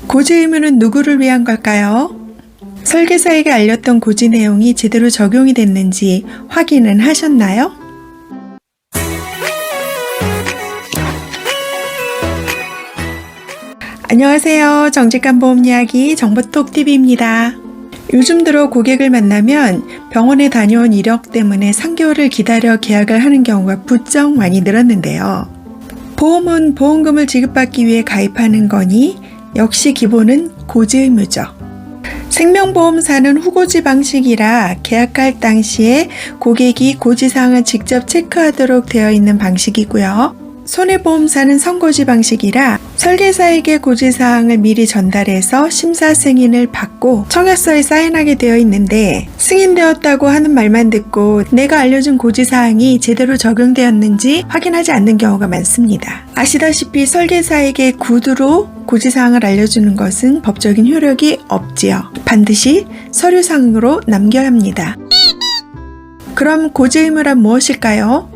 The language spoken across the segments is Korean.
고지 의무는 누구를 위한 걸까요? 설계사에게 알렸던 고지 내용이 제대로 적용이 됐는지 확인은 하셨나요? 안녕하세요. 정직한 보험 이야기 정보톡TV입니다. 요즘 들어 고객을 만나면 병원에 다녀온 이력 때문에 3개월을 기다려 계약을 하는 경우가 부쩍 많이 늘었는데요. 보험은 보험금을 지급받기 위해 가입하는 거니 역시 기본은 고지 의무죠. 생명보험사는 후고지 방식이라 계약할 당시에 고객이 고지사항을 직접 체크하도록 되어 있는 방식이고요. 손해보험사는 선고지 방식이라 설계사에게 고지사항을 미리 전달해서 심사 승인을 받고 청약서에 사인하게 되어 있는데, 승인되었다고 하는 말만 듣고 내가 알려준 고지사항이 제대로 적용되었는지 확인하지 않는 경우가 많습니다. 아시다시피 설계사에게 구두로 고지사항을 알려주는 것은 법적인 효력이 없지요. 반드시 서류상으로 남겨야 합니다. 그럼 고지 의무란 무엇일까요?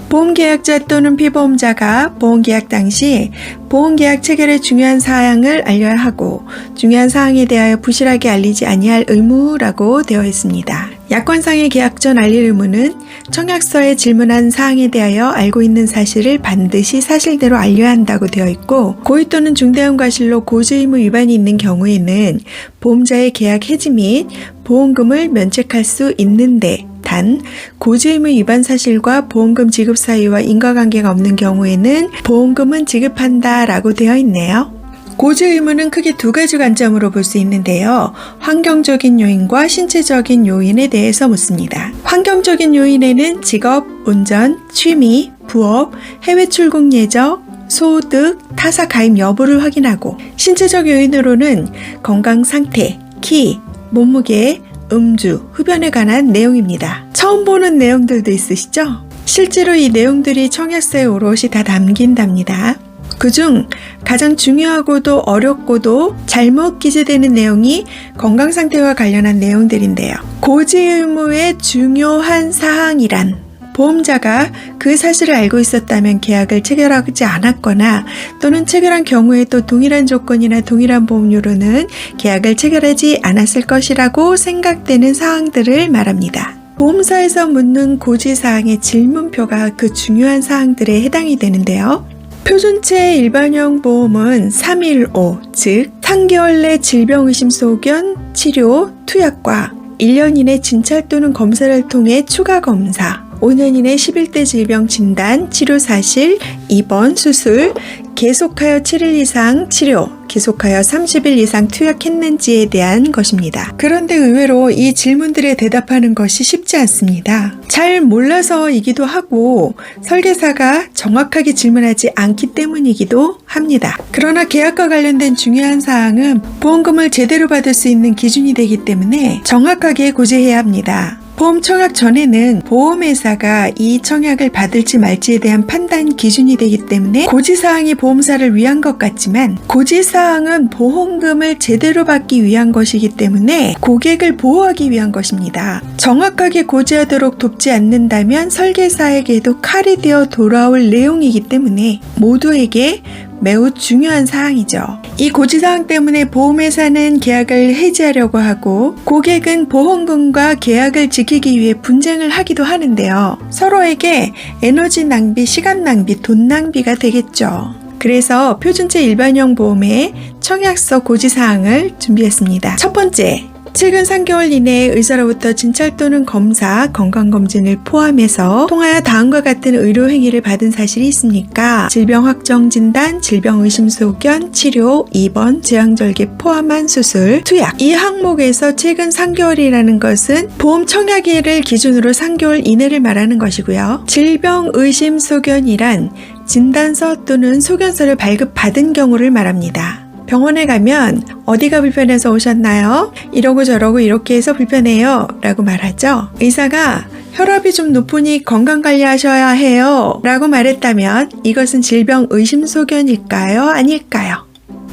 보험계약자 또는 피보험자가 보험계약 당시 보험계약 체결의 중요한 사항을 알려야 하고 중요한 사항에 대하여 부실하게 알리지 아니할 의무라고 되어 있습니다. 약관상의 계약 전 알릴 의무는 청약서에 질문한 사항에 대하여 알고 있는 사실을 반드시 사실대로 알려야 한다고 되어 있고, 고의 또는 중대형 과실로 고지 의무 위반이 있는 경우에는 보험자의 계약 해지 및 보험금을 면책할 수 있는데, 단 고지 의무 위반 사실과 보험금 지급 사유와 인과관계가 없는 경우에는 보험금은 지급한다 라고 되어 있네요. 고지 의무는 크게 두 가지 관점으로 볼 수 있는데요. 환경적인 요인과 신체적인 요인에 대해서 묻습니다. 환경적인 요인에는 직업, 운전, 취미, 부업, 해외 출국 예정, 소득, 타사 가입 여부를 확인하고, 신체적 요인으로는 건강 상태, 키, 몸무게, 음주, 흡연에 관한 내용입니다. 처음 보는 내용들도 있으시죠? 실제로 이 내용들이 청약서에 오롯이 다 담긴답니다. 그중 가장 중요하고도 어렵고도 잘못 기재되는 내용이 건강 상태와 관련한 내용들인데요. 고지 의무의 중요한 사항이란, 보험자가 그 사실을 알고 있었다면 계약을 체결하지 않았거나 또는 체결한 경우에도 동일한 조건이나 동일한 보험료로는 계약을 체결하지 않았을 것이라고 생각되는 사항들을 말합니다. 보험사에서 묻는 고지사항의 질문표가 그 중요한 사항들에 해당이 되는데요. 표준체 일반형 보험은 315, 즉 3개월 내 질병의심 소견, 치료, 투약과 1년 이내 진찰 또는 검사를 통해 추가 검사, 5년 이내 11대 질병 진단, 치료 사실, 입원, 수술, 계속하여 7일 이상 치료, 계속하여 30일 이상 투약했는지에 대한 것입니다. 그런데 의외로 이 질문들에 대답하는 것이 쉽지 않습니다. 잘 몰라서이기도 하고 설계사가 정확하게 질문하지 않기 때문이기도 합니다. 그러나 계약과 관련된 중요한 사항은 보험금을 제대로 받을 수 있는 기준이 되기 때문에 정확하게 고지해야 합니다. 보험 청약 전에는 보험회사가 이 청약을 받을지 말지에 대한 판단 기준이 되기 때문에 고지사항이 보험사를 위한 것 같지만, 고지사항은 보험금을 제대로 받기 위한 것이기 때문에 고객을 보호하기 위한 것입니다. 정확하게 고지하도록 돕지 않는다면 설계사에게도 칼이 되어 돌아올 내용이기 때문에 모두에게 매우 중요한 사항이죠. 이 고지사항 때문에 보험회사는 계약을 해지하려고 하고 고객은 보험금과 계약을 지키기 위해 분쟁을 하기도 하는데요. 서로에게 에너지 낭비, 시간 낭비, 돈 낭비가 되겠죠. 그래서 표준체 일반형 보험의 청약서 고지사항을 준비했습니다. 첫 번째, 최근 3개월 이내에 의사로부터 진찰 또는 검사, 건강검진을 포함해서 통하여 다음과 같은 의료행위를 받은 사실이 있습니까? 질병 확정 진단, 질병 의심 소견, 치료, 입원, 제왕절개 포함한 수술, 투약. 이 항목에서 최근 3개월이라는 것은 보험 청약일을 기준으로 3개월 이내를 말하는 것이고요. 질병 의심 소견이란 진단서 또는 소견서를 발급받은 경우를 말합니다. 병원에 가면 어디가 불편해서 오셨나요? 이러고 저러고 이렇게 해서 불편해요 라고 말하죠. 의사가 혈압이 좀 높으니 건강관리하셔야 해요 라고 말했다면 이것은 질병 의심소견일까요? 아닐까요?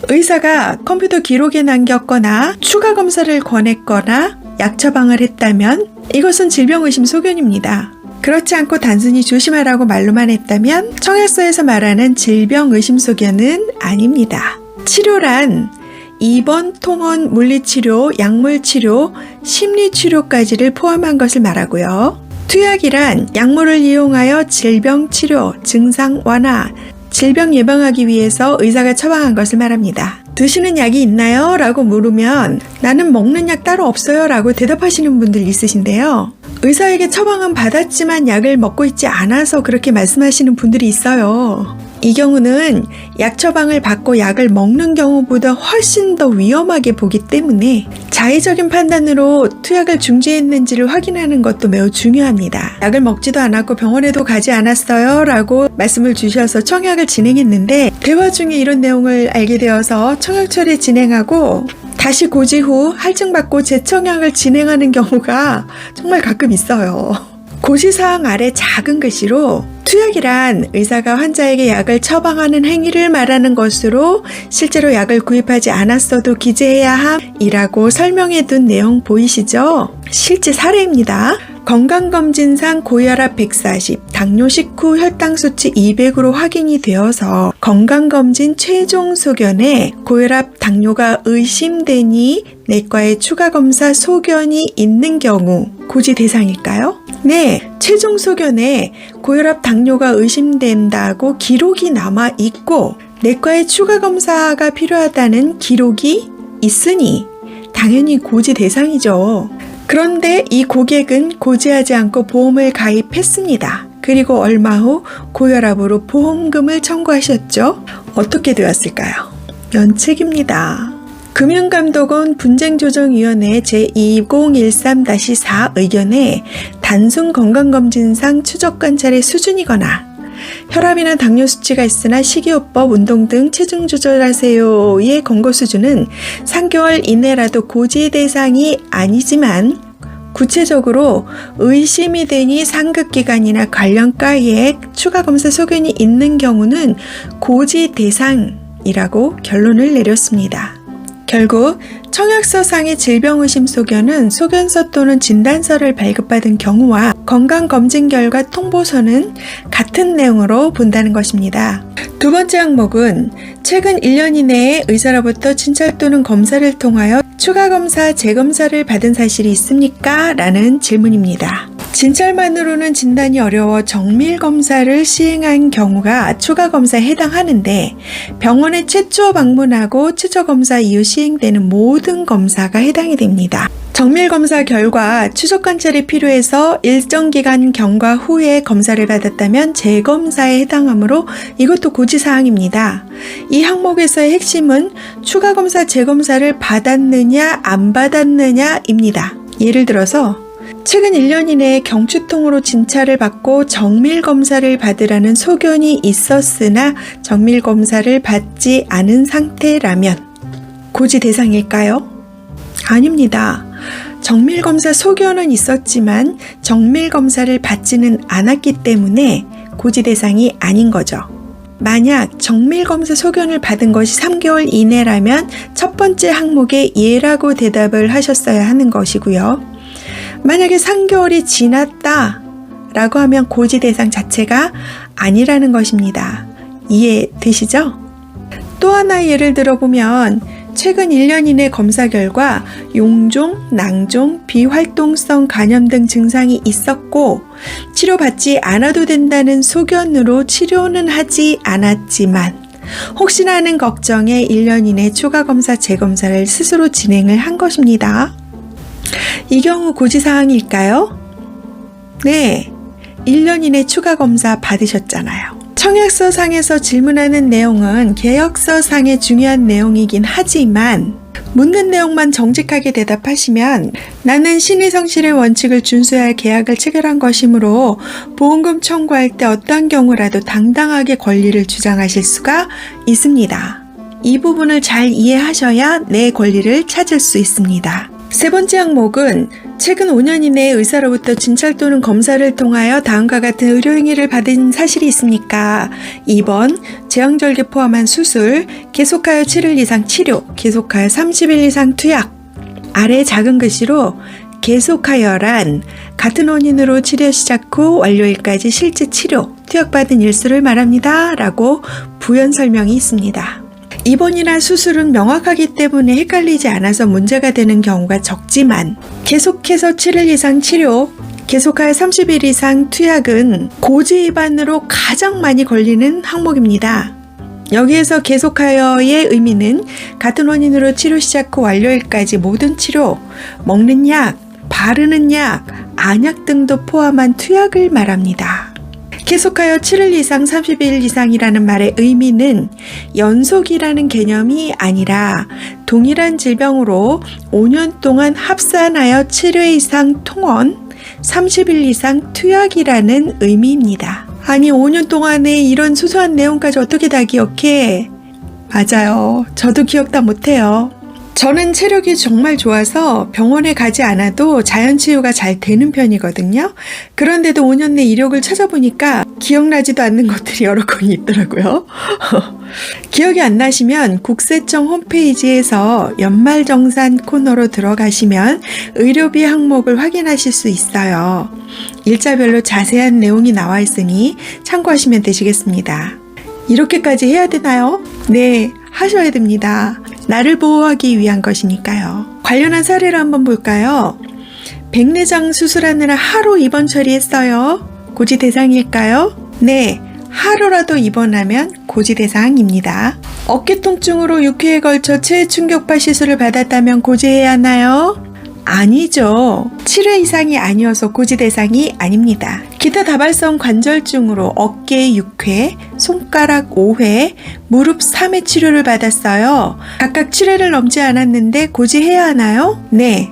의사가 컴퓨터 기록에 남겼거나 추가 검사를 권했거나 약 처방을 했다면 이것은 질병 의심소견입니다. 그렇지 않고 단순히 조심하라고 말로만 했다면 청약서에서 말하는 질병 의심소견은 아닙니다. 치료란 입원, 통원, 물리치료, 약물치료, 심리치료까지를 포함한 것을 말하고요. 투약이란 약물을 이용하여 질병치료, 증상 완화, 질병 예방하기 위해서 의사가 처방한 것을 말합니다. 드시는 약이 있나요? 라고 물으면 나는 먹는 약 따로 없어요 라고 대답하시는 분들 있으신데요. 의사에게 처방은 받았지만 약을 먹고 있지 않아서 그렇게 말씀하시는 분들이 있어요. 이 경우는 약 처방을 받고 약을 먹는 경우보다 훨씬 더 위험하게 보기 때문에 자의적인 판단으로 투약을 중지했는지를 확인하는 것도 매우 중요합니다. 약을 먹지도 않았고 병원에도 가지 않았어요 라고 말씀을 주셔서 청약을 진행했는데 대화 중에 이런 내용을 알게 되어서 청약 처리 진행하고 다시 고지 후 할증받고 재청약을 진행하는 경우가 정말 가끔 있어요. 고지사항 아래 작은 글씨로 투약이란 의사가 환자에게 약을 처방하는 행위를 말하는 것으로 실제로 약을 구입하지 않았어도 기재해야 함이라고 설명해 둔 내용 보이시죠? 실제 사례입니다. 건강검진상 고혈압 140, 당뇨 식후 혈당 수치 200으로 확인이 되어서 건강검진 최종 소견에 고혈압 당뇨가 의심되니 내과에 추가검사 소견이 있는 경우 고지 대상일까요? 네, 최종 소견에 고혈압 당뇨가 의심된다고 기록이 남아 있고 내과에 추가 검사가 필요하다는 기록이 있으니 당연히 고지 대상이죠. 그런데 이 고객은 고지하지 않고 보험을 가입했습니다. 그리고 얼마 후 고혈압으로 보험금을 청구하셨죠? 어떻게 되었을까요? 면책입니다. 금융감독원 분쟁조정위원회 제2013-4 의견에 단순 건강검진상 추적관찰의 수준이거나 혈압이나 당뇨 수치가 있으나 식이요법, 운동 등 체중 조절하세요의 권고 수준은 3개월 이내라도 고지 대상이 아니지만 구체적으로 의심이 되니 상급기관이나 관련과에 추가검사 소견이 있는 경우는 고지 대상이라고 결론을 내렸습니다. 결국 청약서상의 질병의심 소견은 소견서 또는 진단서를 발급받은 경우와 건강검진 결과 통보서는 같은 내용으로 본다는 것입니다. 두 번째 항목은 최근 1년 이내에 의사로부터 진찰 또는 검사를 통하여 추가검사, 재검사를 받은 사실이 있습니까? 라는 질문입니다. 진찰만으로는 진단이 어려워 정밀검사를 시행한 경우가 추가검사에 해당하는데 병원에 최초 방문하고 추적검사 이후 시행되는 모든 검사가 해당이 됩니다. 정밀검사 결과 추적관찰이 필요해서 일정 기간 경과 후에 검사를 받았다면 재검사에 해당하므로 이것도 고지사항입니다. 이 항목에서의 핵심은 추가검사, 재검사를 받았느냐 안 받았느냐입니다. 예를 들어서 최근 1년 이내에 경추통으로 진찰을 받고 정밀검사를 받으라는 소견이 있었으나 정밀검사를 받지 않은 상태라면 고지 대상일까요? 아닙니다. 정밀검사 소견은 있었지만 정밀검사를 받지는 않았기 때문에 고지 대상이 아닌 거죠. 만약 정밀검사 소견을 받은 것이 3개월 이내라면 첫 번째 항목에 예라고 대답을 하셨어야 하는 것이고요. 만약에 3개월이 지났다 라고 하면 고지 대상 자체가 아니라는 것입니다. 이해되시죠? 또 하나 예를 들어보면 최근 1년 이내 검사 결과 용종, 낭종, 비활동성 간염 등 증상이 있었고 치료받지 않아도 된다는 소견으로 치료는 하지 않았지만 혹시나 하는 걱정에 1년 이내 추가검사, 재검사를 스스로 진행을 한 것입니다. 이 경우 고지사항일까요? 네, 1년 이내 추가검사 받으셨잖아요. 청약서 상에서 질문하는 내용은 계약서 상의 중요한 내용이긴 하지만 묻는 내용만 정직하게 대답하시면 나는 신의성실의 원칙을 준수해야 할 계약을 체결한 것이므로 보험금 청구할 때 어떠한 경우라도 당당하게 권리를 주장하실 수가 있습니다. 이 부분을 잘 이해하셔야 내 권리를 찾을 수 있습니다. 세 번째 항목은 최근 5년 이내에 의사로부터 진찰 또는 검사를 통하여 다음과 같은 의료행위를 받은 사실이 있습니까? 2번, 제왕절개 포함한 수술, 계속하여 7일 이상 치료, 계속하여 30일 이상 투약. 아래 작은 글씨로 계속하여란 같은 원인으로 치료 시작 후 완료일까지 실제 치료, 투약받은 일수를 말합니다. 라고 부연 설명이 있습니다. 입원이나 수술은 명확하기 때문에 헷갈리지 않아서 문제가 되는 경우가 적지만 계속해서 7일 이상 치료, 계속하여 30일 이상 투약은 고지 위반으로 가장 많이 걸리는 항목입니다. 여기에서 계속하여의 의미는 같은 원인으로 치료 시작 후 완료일까지 모든 치료, 먹는 약, 바르는 약, 안약 등도 포함한 투약을 말합니다. 계속하여 7일 이상 30일 이상이라는 말의 의미는 연속이라는 개념이 아니라 동일한 질병으로 5년 동안 합산하여 7회 이상 통원, 30일 이상 투약이라는 의미입니다. 아니 5년 동안에 이런 소소한 내용까지 어떻게 다 기억해? 맞아요. 저도 기억 다 못해요. 저는 체력이 정말 좋아서 병원에 가지 않아도 자연치유가 잘 되는 편이거든요. 그런데도 5년 내 이력을 찾아보니까 기억나지도 않는 것들이 여러 건이 있더라고요. 기억이 안 나시면 국세청 홈페이지에서 연말정산 코너로 들어가시면 의료비 항목을 확인하실 수 있어요. 일자별로 자세한 내용이 나와 있으니 참고하시면 되시겠습니다. 이렇게까지 해야 되나요? 네, 하셔야 됩니다. 나를 보호하기 위한 것이니까요. 관련한 사례를 한번 볼까요? 백내장 수술하느라 하루 입원 처리했어요. 고지 대상일까요? 네, 하루라도 입원하면 고지 대상입니다. 어깨 통증으로 6회에 걸쳐 체해 충격파 시술을 받았다면 고지해야 하나요? 아니죠. 7회 이상이 아니어서 고지 대상이 아닙니다. 기타 다발성 관절증으로 어깨 6회, 손가락 5회, 무릎 3회 치료를 받았어요. 각각 7회를 넘지 않았는데 고지해야 하나요? 네.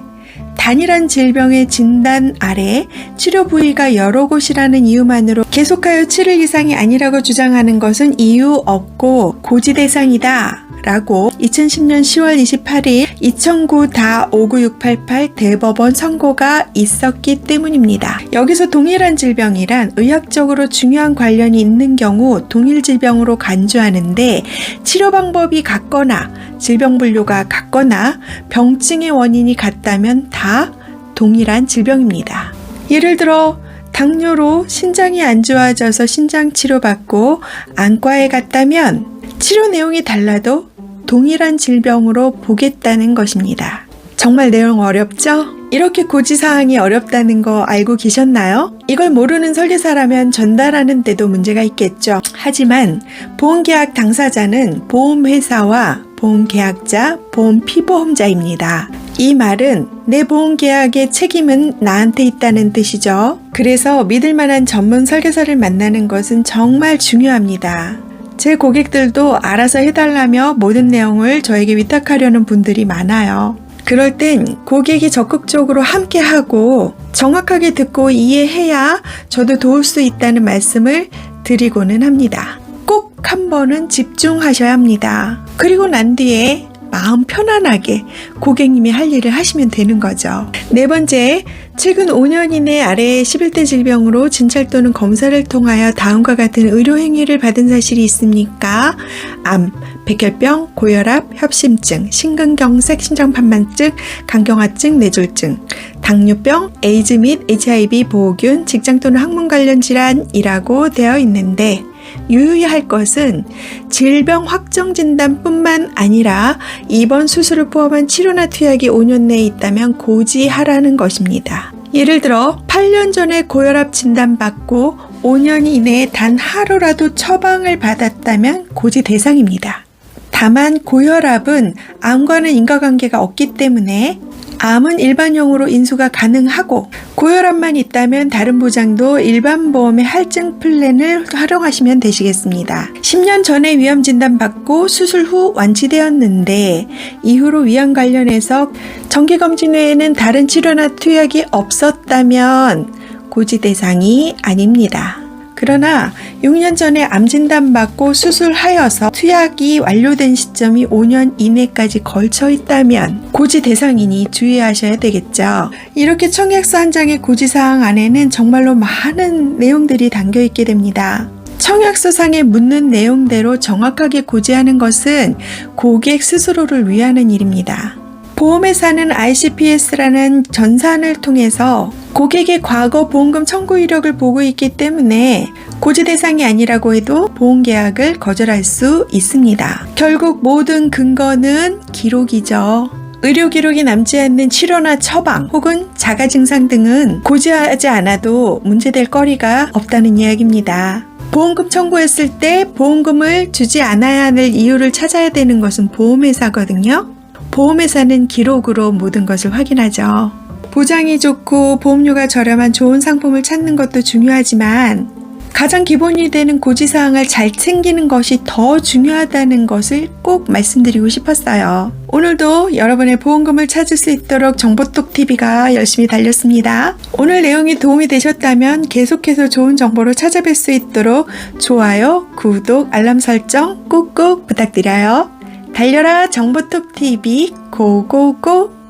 단일한 질병의 진단 아래 치료 부위가 여러 곳이라는 이유만으로 계속하여 7일 이상이 아니라고 주장하는 것은 이유 없고 고지 대상이다 라고 2010년 10월 28일 2009-59688 대법원 선고가 있었기 때문입니다. 여기서 동일한 질병이란 의학적으로 중요한 관련이 있는 경우 동일 질병으로 간주하는데 치료 방법이 같거나 질병 분류가 같거나 병증의 원인이 같다면 다 동일한 질병입니다. 예를 들어 당뇨로 신장이 안 좋아져서 신장 치료받고 안과에 갔다면 치료 내용이 달라도 동일한 질병으로 보겠다는 것입니다. 정말 내용 어렵죠? 이렇게 고지사항이 어렵다는 거 알고 계셨나요? 이걸 모르는 설계사라면 전달하는 데도 문제가 있겠죠. 하지만 보험계약 당사자는 보험회사와 보험계약자, 보험피보험자입니다. 이 말은 내 보험계약의 책임은 나한테 있다는 뜻이죠. 그래서 믿을 만한 전문 설계사를 만나는 것은 정말 중요합니다. 제 고객들도 알아서 해달라며 모든 내용을 저에게 위탁하려는 분들이 많아요. 그럴 땐 고객이 적극적으로 함께하고 정확하게 듣고 이해해야 저도 도울 수 있다는 말씀을 드리고는 합니다. 꼭 한 번은 집중하셔야 합니다. 그리고 난 뒤에 마음 편안하게 고객님이 할 일을 하시면 되는 거죠. 네 번째, 최근 5년 이내 아래 11대 질병으로 진찰 또는 검사를 통하여 다음과 같은 의료 행위를 받은 사실이 있습니까? 암, 백혈병, 고혈압, 협심증, 심근경색, 심장판만증, 간경화증, 뇌졸중, 당뇨병, 에이즈 및 HIV 보호균, 직장 또는 학문 관련 질환이라고 되어 있는데 유의할 것은 질병 확정 진단뿐만 아니라 입원 수술을 포함한 치료나 투약이 5년 내에 있다면 고지하라는 것입니다. 예를 들어 8년 전에 고혈압 진단받고 5년 이내에 단 하루라도 처방을 받았다면 고지 대상입니다. 다만 고혈압은 암과는 인과관계가 없기 때문에 암은 일반용으로 인수가 가능하고 고혈압만 있다면 다른 보장도 일반 보험의 할증 플랜을 활용하시면 되시겠습니다. 10년 전에 위암 진단받고 수술 후 완치되었는데 이후로 위암 관련해서 정기검진 외에는 다른 치료나 투약이 없었다면 고지 대상이 아닙니다. 그러나 6년 전에 암 진단받고 수술하여서 투약이 완료된 시점이 5년 이내까지 걸쳐 있다면 고지 대상이니 주의하셔야 되겠죠. 이렇게 청약서 한 장의 고지사항 안에는 정말로 많은 내용들이 담겨 있게 됩니다. 청약서상에 묻는 내용대로 정확하게 고지하는 것은 고객 스스로를 위하는 일입니다. 보험회사는 ICPS라는 전산을 통해서 고객의 과거 보험금 청구 이력을 보고 있기 때문에 고지 대상이 아니라고 해도 보험계약을 거절할 수 있습니다. 결국 모든 근거는 기록이죠. 의료 기록이 남지 않는 치료나 처방 혹은 자가 증상 등은 고지하지 않아도 문제될 거리가 없다는 이야기입니다. 보험금 청구했을 때 보험금을 주지 않아야 할 이유를 찾아야 되는 것은 보험회사거든요. 보험회사는 기록으로 모든 것을 확인하죠. 보장이 좋고 보험료가 저렴한 좋은 상품을 찾는 것도 중요하지만 가장 기본이 되는 고지사항을 잘 챙기는 것이 더 중요하다는 것을 꼭 말씀드리고 싶었어요. 오늘도 여러분의 보험금을 찾을 수 있도록 정보톡TV가 열심히 달렸습니다. 오늘 내용이 도움이 되셨다면 계속해서 좋은 정보로 찾아뵐 수 있도록 좋아요, 구독, 알람 설정 꾹꾹 부탁드려요. 달려라 정보톡TV 고고고!